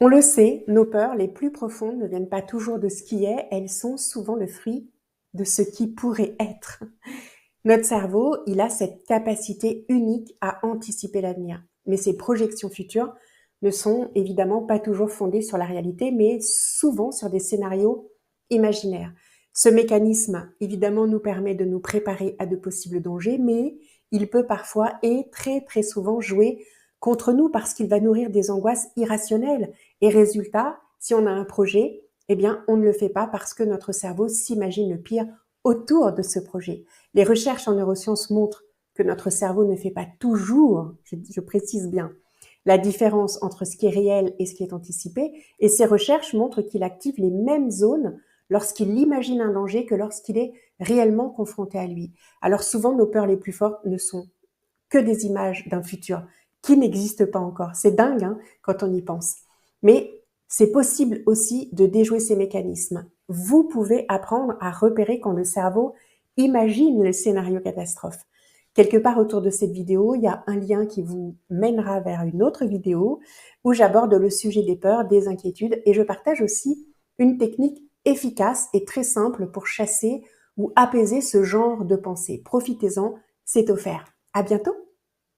On le sait, nos peurs les plus profondes ne viennent pas toujours de ce qui est, elles sont souvent le fruit de ce qui pourrait être. Notre cerveau, il a cette capacité unique à anticiper l'avenir. Mais ces projections futures ne sont évidemment pas toujours fondées sur la réalité, mais souvent sur des scénarios imaginaires. Ce mécanisme, évidemment, nous permet de nous préparer à de possibles dangers, mais il peut parfois et très très souvent jouer contre nous parce qu'il va nourrir des angoisses irrationnelles. Et résultat, si on a un projet, eh bien, on ne le fait pas parce que notre cerveau s'imagine le pire autour de ce projet. Les recherches en neurosciences montrent que notre cerveau ne fait pas toujours, je précise bien, la différence entre ce qui est réel et ce qui est anticipé, et ces recherches montrent qu'il active les mêmes zones lorsqu'il imagine un danger que lorsqu'il est réellement confronté à lui. Alors souvent, nos peurs les plus fortes ne sont que des images d'un futur qui n'existe pas encore. C'est dingue hein, quand on y pense. Mais c'est possible aussi de déjouer ces mécanismes. Vous pouvez apprendre à repérer quand le cerveau imagine le scénario catastrophe. Quelque part autour de cette vidéo, il y a un lien qui vous mènera vers une autre vidéo où j'aborde le sujet des peurs, des inquiétudes et je partage aussi une technique efficace et très simple pour chasser ou apaiser ce genre de pensée. Profitez-en, c'est offert. À bientôt!